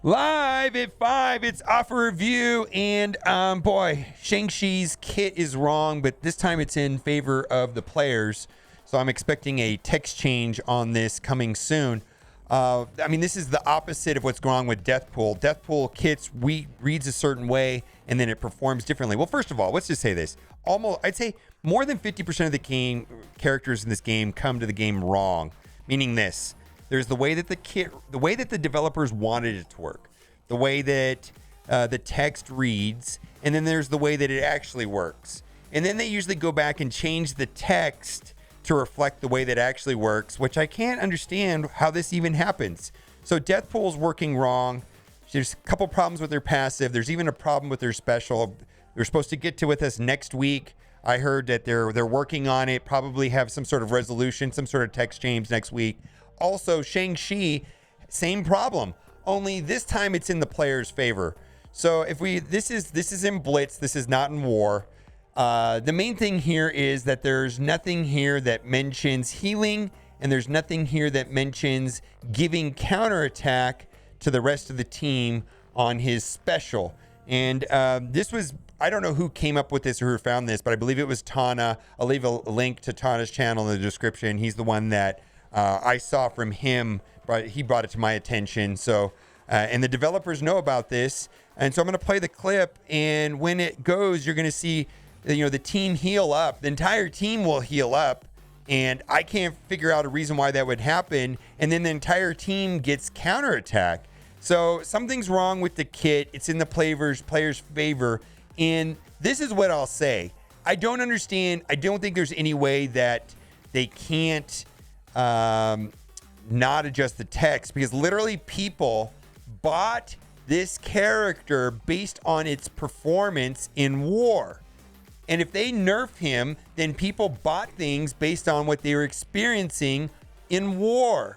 Live at 5, it's offer review, and boy, Shang-Chi's kit is wrong, but this time it's in favor of the players, so I'm expecting a text change on this coming soon. I mean, this is the opposite of what's going on with Deathpool. Deathpool kits reads a certain way, and then it performs differently. Well, first of all, let's just say this. I'd say more than 50% of the game characters in this game come to the game wrong, meaning this. There's the way that the way that the developers wanted it to work, the way that the text reads, and then there's the way that it actually works. And then they usually go back and change the text to reflect the way that actually works, which I can't understand how this even happens. So Deathpool's working wrong. There's a couple problems with their passive. There's even a problem with their special. They're supposed to get to with us next week. I heard that they're working on it, probably have some sort of resolution, some sort of text change next week. Also, Shang-Chi, same problem, only this time it's in the player's favor. So this is in Blitz, this is not in War. The main thing here is that there's nothing here that mentions healing, and there's nothing here that mentions giving counterattack to the rest of the team on his special. And this was, I don't know who came up with this or who found this, but I believe it was Tana. I'll leave a link to Tana's channel in the description. He's the one that I saw from him, but he brought it to my attention. So, and the developers know about this. And so I'm going to play the clip. And when it goes, you're going to see, the team heal up. The entire team will heal up. And I can't figure out a reason why that would happen. And then the entire team gets counterattack. So something's wrong with the kit. It's in the player's favor. And this is what I'll say. I don't understand. I don't think there's any way that they can't not adjust the text, because literally people bought this character based on its performance in War. And if they nerf him, then people bought things based on what they were experiencing in War.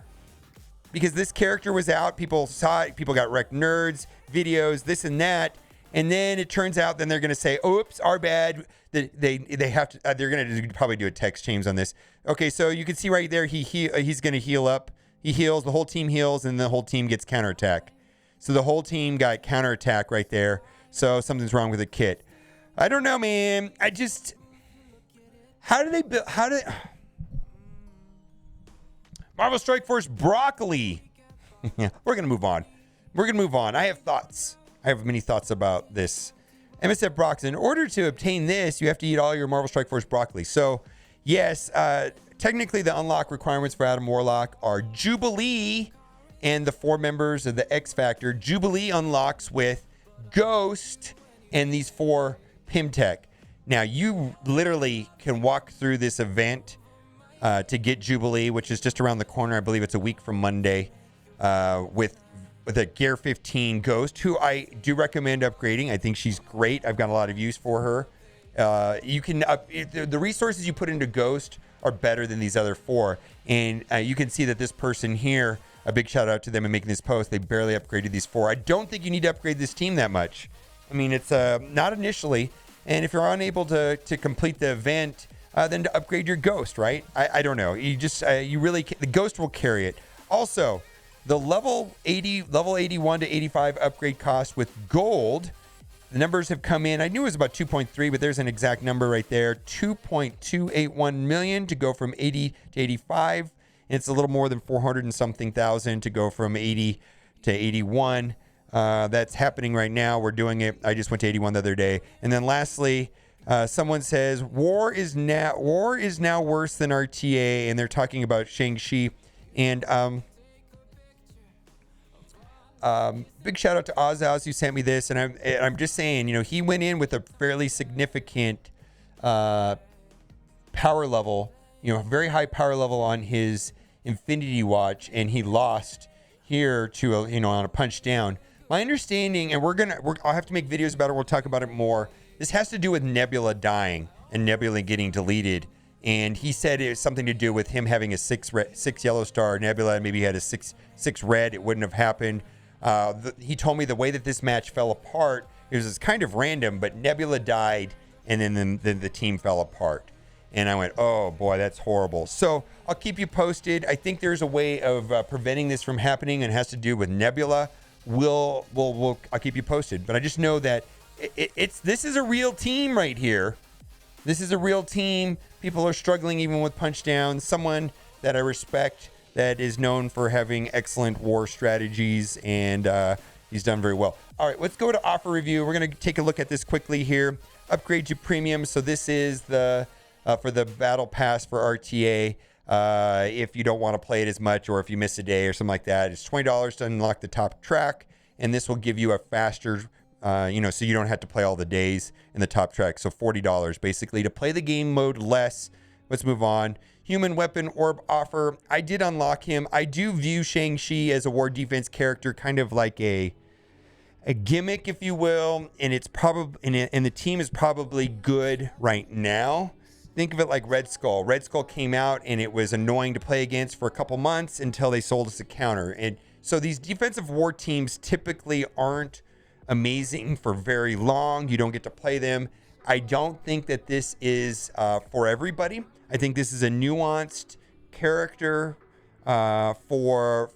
Because this character was out, people saw it, people got wrecked nerds, videos, this and that. And then it turns out, then they're going to say, oops, our bad. They have to, they're going to probably do a text change on this. Okay, so you can see right there, he's going to heal up. He heals, the whole team heals, and the whole team gets counterattack. So the whole team got counterattack right there. So something's wrong with the kit. I don't know, man. How do they build, Marvel Strike Force broccoli. Yeah, we're going to move on. I have thoughts. I have many thoughts about this. MSF broccoli. In order to obtain this, you have to eat all your Marvel Strike Force broccoli. So, yes, technically the unlock requirements for Adam Warlock are Jubilee and the 4 members of the X Factor. Jubilee unlocks with Ghost and these 4 Pimtech. Now, you literally can walk through this event to get Jubilee, which is just around the corner. I believe it's a week from Monday, with a Gear 15 Ghost, who I do recommend upgrading. I think she's great. I've got a lot of use for her. You can the resources you put into Ghost are better than these other 4. And you can see that this person here, a big shout out to them in making this post. They barely upgraded these 4. I don't think you need to upgrade this team that much. I mean, it's not initially. And if you're unable to complete the event, then to upgrade your Ghost, right? I don't know. You really, the Ghost will carry it. Also, the level 81 to 85 upgrade cost with gold, the numbers have come in. I knew it was about 2.3, but there's an exact number right there. 2.281 million to go from 80 to 85. And it's a little more than 400 and something thousand to go from 80 to 81. That's happening right now. We're doing it. I just went to 81 the other day. And then lastly, someone says war is now worse than RTA, and they're talking about Shang-Chi. And big shout out to Ozaz who sent me this, and I'm just saying, he went in with a fairly significant power level, very high power level on his Infinity Watch, and he lost here to on a punch down. My understanding, and I'll have to make videos about it. We'll talk about it more. This has to do with Nebula dying and Nebula getting deleted. And he said it was something to do with him having a 6 yellow star. Nebula maybe had a 6 red. It wouldn't have happened. He told me the way that this match fell apart, it was kind of random, but Nebula died, and then the team fell apart. And I went, oh boy, that's horrible. So I'll keep you posted. I think there's a way of preventing this from happening, and it has to do with Nebula. I'll keep you posted. But I just know that this is a real team right here. This is a real team. People are struggling even with punch down. Someone that I respect that is known for having excellent war strategies, and he's done very well. All right, let's go to offer review. We're going to take a look at this quickly here. Upgrade to premium. So this is the for the battle pass for RTA. If you don't want to play it as much, or if you miss a day or something like that, it's $20 to unlock the top track, and this will give you a faster so you don't have to play all the days in the top track. So $40 basically to play the game mode less. Let's move on. Human weapon orb offer. I did unlock him. I do view Shang-Chi as a war defense character, kind of like a gimmick, if you will. And it's probably, and the team is probably good right now. Think of it like Red Skull. Red Skull came out and it was annoying to play against for a couple months until they sold us a counter. And so these defensive war teams typically aren't amazing for very long. You don't get to play them. I don't think that this is for everybody. I think this is a nuanced character for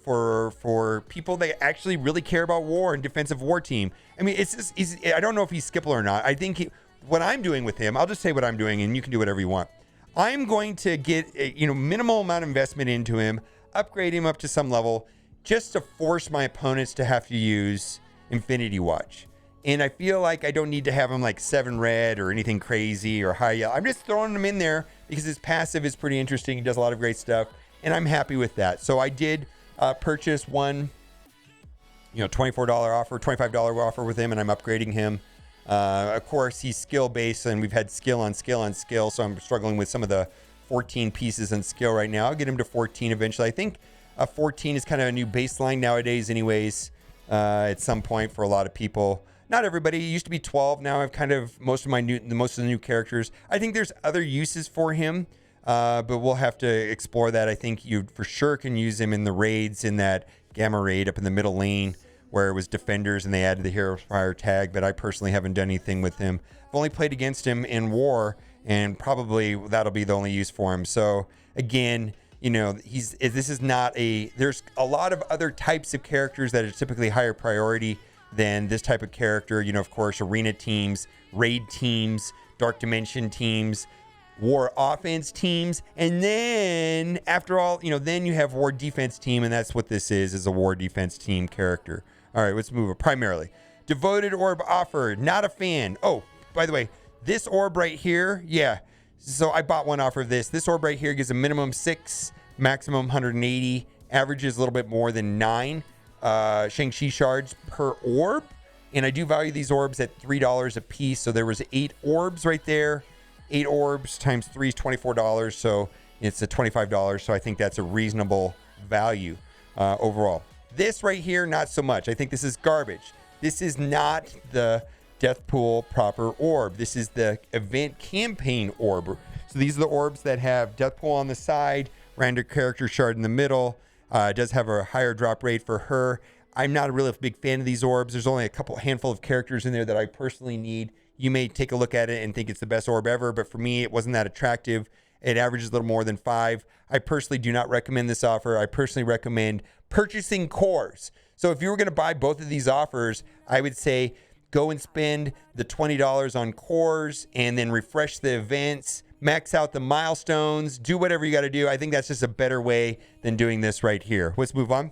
people that actually really care about war and defensive war team. I mean, I don't know if he's skippable or not. I think what I'm doing with him, I'll just say what I'm doing, and you can do whatever you want. I'm going to get a minimal amount of investment into him, upgrade him up to some level, just to force my opponents to have to use Infinity Watch. And I feel like I don't need to have him like 7 red or anything crazy or high yellow. I'm just throwing him in there because his passive is pretty interesting. He does a lot of great stuff, and I'm happy with that. So I did purchase one, $24 offer, $25 offer with him, and I'm upgrading him. Of course, he's skill based, and we've had skill on skill on skill. So I'm struggling with some of the 14 pieces in skill right now. I'll get him to 14 eventually. I think 14 is kind of a new baseline nowadays, anyways. At some point for a lot of people. Not everybody. It used to be 12. Now I've kind of most of the new characters. I think there's other uses for him, but we'll have to explore that. I think you for sure can use him in the raids, in that gamma raid up in the middle lane where it was defenders and they added the hero fire tag. But I personally haven't done anything with him. I've only played against him in war, and probably that'll be the only use for him. So again, there's a lot of other types of characters that are typically higher priority than this type of character. Of course, arena teams, raid teams, dark dimension teams, war offense teams, and then after all, then you have war defense team, and that's what this is a war defense team character. All right, let's move it. Primarily, devoted orb offer. Not a fan. Oh, by the way, this orb right here, yeah. So I bought one off of this. This orb right here gives a minimum 6, maximum 180, averages a little bit more than 9 Shang-Chi shards per orb. And I do value these orbs at $3 a piece. So there was 8 orbs right there. 8 orbs times 3 is $24. So it's a $25. So I think that's a reasonable value overall. This right here, not so much. I think this is garbage. This is not the Death Pool proper orb. This is the event campaign orb. So these are the orbs that have Death Pool on the side, random character shard in the middle. It does have a higher drop rate for her. I'm not really a big fan of these orbs. There's only a handful of characters in there that I personally need. You may take a look at it and think it's the best orb ever, but for me, it wasn't that attractive. It averages a little more than 5. I personally do not recommend this offer. I personally recommend purchasing cores. So if you were going to buy both of these offers, I would say go and spend the $20 on cores and then refresh the events, max out the milestones, do whatever you got to do. I think that's just a better way than doing this right here. Let's move on.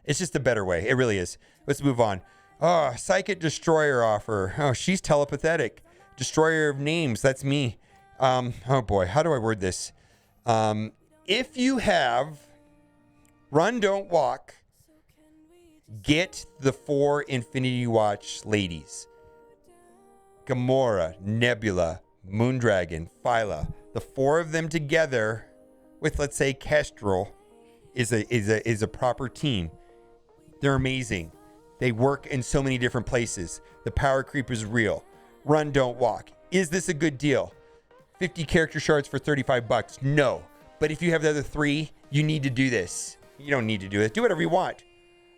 It's just a better way. It really is. Let's move on. Oh, Psychic Destroyer offer. Oh, she's telepathetic. Destroyer of names. That's me. Oh boy, how do I word this? If you have Run, Don't Walk, get the 4 Infinity Watch ladies. Gamora, Nebula, Moondragon, Phyla. The 4 of them together with, let's say, Kestrel is a proper team. They're amazing. They work in so many different places. The power creep is real. Run, Don't Walk. Is this a good deal? 50 character shards for $35. No. But if you have the other 3, you need to do this. You don't need to do it. Do whatever you want.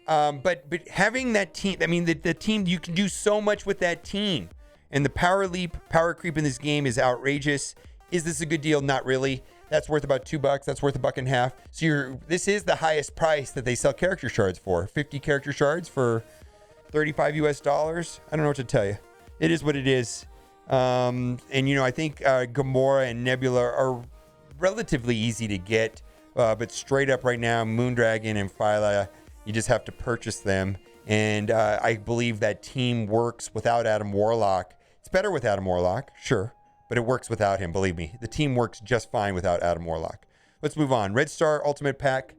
But having that team, I mean, the team, you can do so much with that team. And the power creep in this game is outrageous. Is this a good deal? Not really. That's worth about $2. That's worth $1.50. So this is the highest price that they sell character shards for. 50 character shards for $35 US. I don't know what to tell you. It is what it is. And I think Gamora and Nebula are relatively easy to get, but straight up right now, Moondragon and Phyla, you just have to purchase them. And I believe that team works without Adam Warlock. It's better with Adam Warlock, sure, but it works without him, believe me. The team works just fine without Adam Warlock. Let's move on. Red Star Ultimate Pack.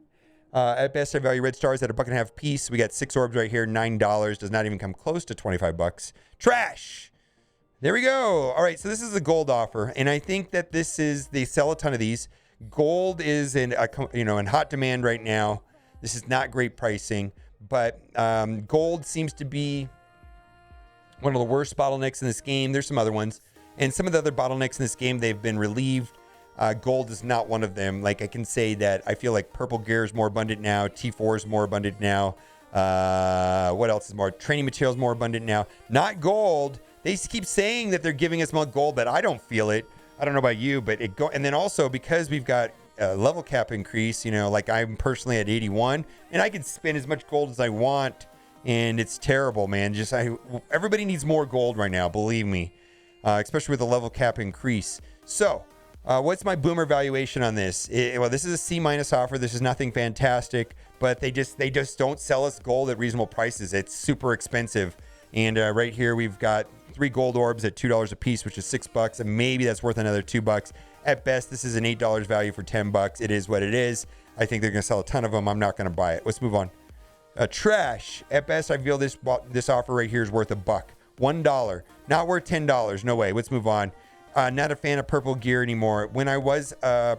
At best, I value Red Stars at $1.50 piece. We got 6 orbs right here, $9. Does not even come close to $25. Trash! There we go. All right, so this is a gold offer, and I think that they sell a ton of these. Gold is in hot demand right now. This is not great pricing, but gold seems to be one of the worst bottlenecks in this game. There's some other ones, and some of the other bottlenecks in this game, they've been relieved. Gold is not one of them. Like, I can say that I feel like purple gear is more abundant now. T4 is more abundant now. What else is more? Training material is more abundant now. Not gold. They keep saying that they're giving us more gold, but I don't feel it. I don't know about you, but and then also because we've got a level cap increase, like I'm personally at 81, and I can spend as much gold as I want, and it's terrible, man. Everybody needs more gold right now, believe me, especially with the level cap increase. So, what's my boomer valuation on this? Well, this is a C- offer. This is nothing fantastic, but they just don't sell us gold at reasonable prices. It's super expensive. And right here, we've got 3 gold orbs at $2 a piece, which is $6, and maybe that's worth another $2. At best, this is an $8 value for $10. It is what it is. I think they're going to sell a ton of them. I'm not going to buy it. Let's move on. Trash. At best, I feel this offer right here is worth $1. $1. Not worth $10. No way. Let's move on. Not a fan of purple gear anymore. When I was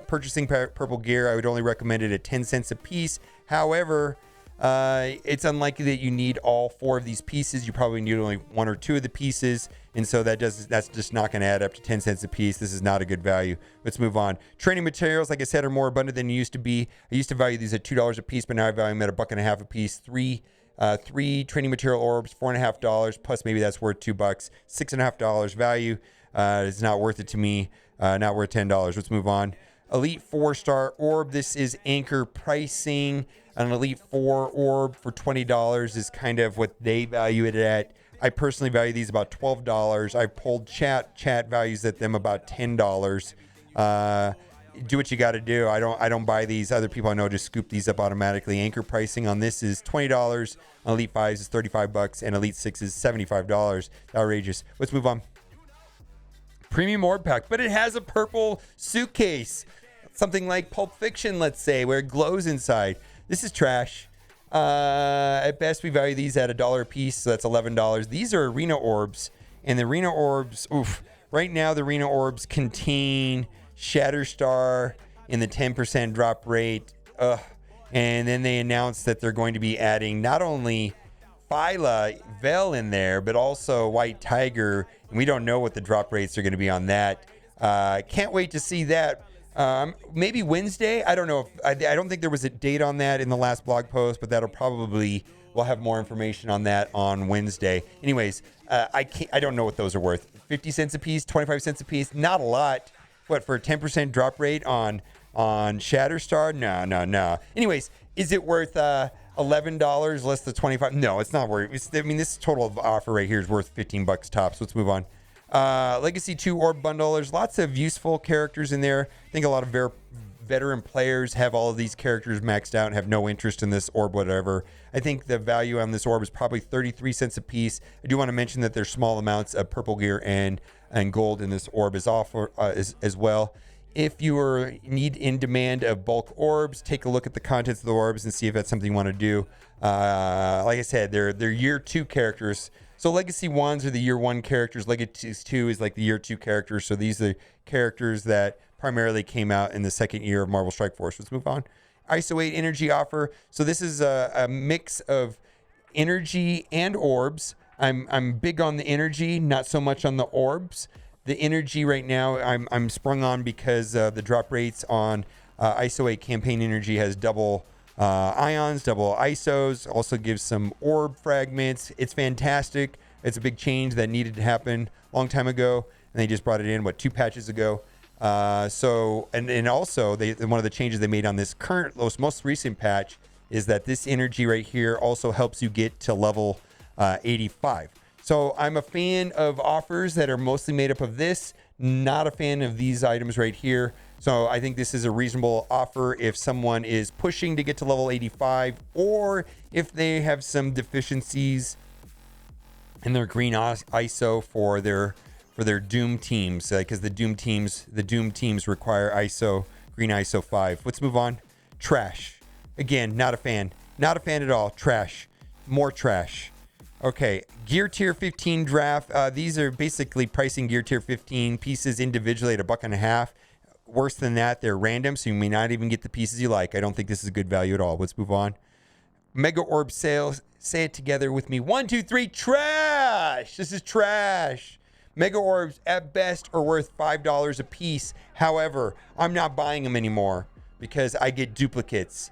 purchasing purple gear, I would only recommend it at 10 cents a piece. However, it's unlikely that you need all 4 of these pieces. You probably need only 1 or 2 of the pieces, and so that's just not going to add up to 10 cents a piece. This is not a good value. Let's move on. Training materials, like I said, are more abundant than they used to be. I used to value these at $2 a piece, but now I value them at $1.50 a piece. 3 training material orbs, $4.50, plus maybe that's worth $2. $6.50 value. It's not worth it to me. Not worth $10. Let's move on. Elite 4-star orb. This is anchor pricing. An Elite 4 orb for $20 is kind of what they value it at. I personally value these about $12. I've pulled chat values at them about $10. Do what you got to do. I don't buy these. Other people I know just scoop these up automatically. Anchor pricing on this is $20. On Elite 5s is $35, and Elite 6 is $75. Outrageous. Let's move on. Premium Orb Pack, but it has a purple suitcase. Something like Pulp Fiction, let's say, where it glows inside. This is trash. At best, we value these at $1 a piece, so that's $11. These are Arena Orbs, and the Arena Orbs, right now the Arena Orbs contain Shatterstar in the 10% drop rate. And then they announced that they're going to be adding not only Phyla Vel in there, but also White Tiger, and we don't know what the drop rates are going to be on that. Can't wait to see that. Maybe Wednesday. I don't know. I don't think there was a date on that in the last blog post, but we'll have more information on that on Wednesday. Anyways, I don't know what those are worth. 50 cents a piece, 25 cents a piece. Not a lot. What, for a 10% drop rate on Shatterstar? No. Anyways, is it worth $11 less than $25? No, it's not worth. This total offer right here is worth $15 tops. Let's move on. Legacy 2 Orb Bundle. There's lots of useful characters in there. I think a lot of veteran players have all of these characters maxed out and have no interest in this orb whatever. I think the value on this orb is probably 33 cents a piece. I do want to mention that there's small amounts of purple gear and gold in this orb as well. If you are in demand of bulk orbs, take a look at the contents of the orbs and see if that's something you want to do. Like I said, they're year 2 characters. So Legacy 1s are the year 1 characters. Legacy 2 is like the year 2 characters. So these are characters that primarily came out in the second year of Marvel Strike Force. Let's move on. ISO 8 energy offer. So this is a mix of energy and orbs. I'm big on the energy, not so much on the orbs. The energy right now, I'm sprung on because the drop rates on ISO 8 campaign energy has double ions, double ISOs, also gives some orb fragments. It's fantastic. It's a big change that needed to happen a long time ago, and they just brought it in, 2 patches ago. And also one of the changes they made on this most recent patch is that this energy right here also helps you get to level 85. So I'm a fan of offers that are mostly made up of this, not a fan of these items right here. So I think this is a reasonable offer if someone is pushing to get to level 85, or if they have some deficiencies in their green ISO for their Doom teams, because the Doom teams require green ISO 5. Let's move on. Trash. Again, not a fan. Not a fan at all. Trash. More trash. Okay, Gear Tier 15 draft. These are basically pricing Gear Tier 15 pieces individually at $1.50. Worse than that, they're random, so you may not even get the pieces you like. I don't think this is good value at all. Let's move on. Mega Orb sales. Say it together with me. 1, 2, 3. Trash. This is trash. Mega Orbs at best are worth $5 a piece. However, I'm not buying them anymore because I get duplicates.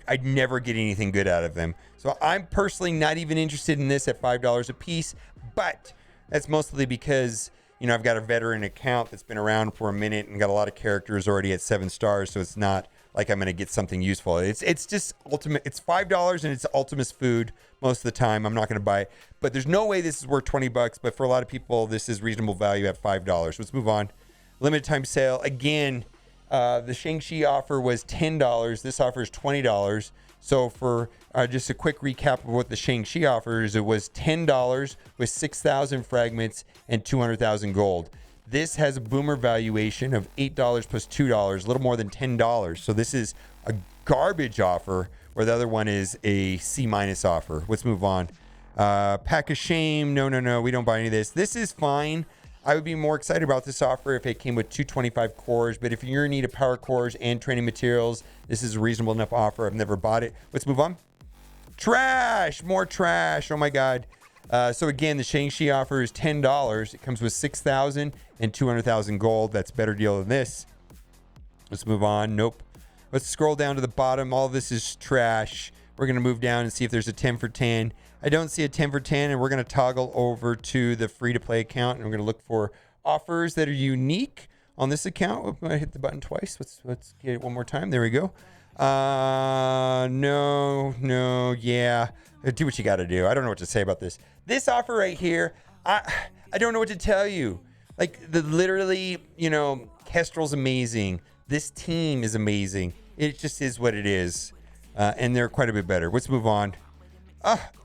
I'd never get anything good out of them. So I'm personally not even interested in this at $5 a piece, but that's mostly because, you know, I've got a veteran account that's been around for a minute and got a lot of characters already at 7 stars. So it's not like I'm going to get something useful. It's just ultimate. It's $5 and it's Ultima's food most of the time. I'm not going to buy it, but there's no way this is worth $20. But for a lot of people, this is reasonable value at $5. Let's move on. Limited time sale again. The Shang-Chi offer was $10. This offer is $20. So for just a quick recap of what the Shang-Chi offers, it was $10 with 6,000 fragments and 200,000 gold. This has a boomer valuation of $8 plus $2, a little more than $10. So this is a garbage offer, where the other one is a C- offer. Let's move on. Pack of Shame. No. We don't buy any of this. This is fine. I would be more excited about this offer if it came with 225 cores, but if you're in need of power cores and training materials, this is a reasonable enough offer. I've never bought it. Let's move on. Trash. More trash. Oh my God. So again, the Shang-Chi offer is $10. It comes with 6,000 and 200,000 gold. That's a better deal than this. Let's move on. Nope. Let's scroll down to the bottom. All of this is trash. We're going to move down and see if there's a 10 for 10. I don't see a 10 for 10, and we're going to toggle over to the free-to-play account, and we're going to look for offers that are unique on this account. Oop, I hit the button twice. Let's get it one more time. There we go. No, yeah. Do what you got to do. I don't know what to say about this. This offer right here, I don't know what to tell you. Like, literally, you know, Kestrel's amazing. This team is amazing. It just is what it is. And they're quite a bit better. Let's move on.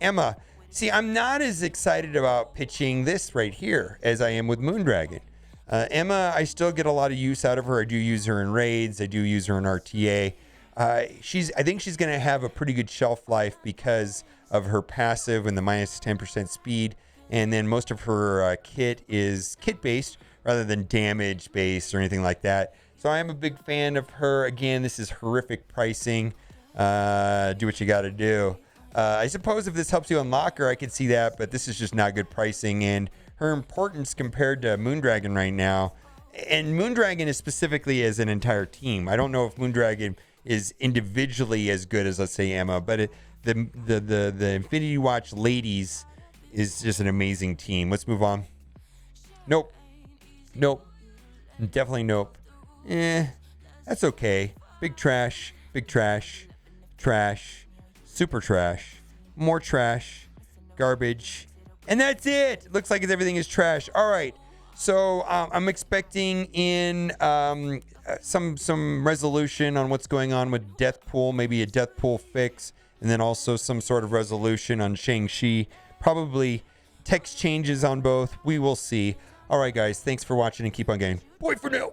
Emma. See, I'm not as excited about pitching this right here as I am with Moondragon. Emma, I still get a lot of use out of her. I do use her in raids. I do use her in RTA. I think she's going to have a pretty good shelf life because of her passive and the minus 10% speed. And then most of her kit is kit-based rather than damage-based or anything like that. So I am a big fan of her. Again, this is horrific pricing. Do what you got to do. I suppose if this helps you unlock her, I could see that, but this is just not good pricing. And her importance compared to Moondragon right now, and Moondragon is specifically as an entire team. I don't know if Moondragon is individually as good as, let's say, Emma, but the Infinity Watch ladies is just an amazing team. Let's move on. Nope. Definitely nope. That's okay. Big trash. Trash. Super trash. More trash. Garbage. And that's it. Looks like everything is trash. All right. So I'm expecting in some resolution on what's going on with Deathpool, maybe a Deathpool fix, and then also some sort of resolution on Shang-Chi. Probably text changes on both. We will see. All right, guys. Thanks for watching and keep on gaming. Bye for now.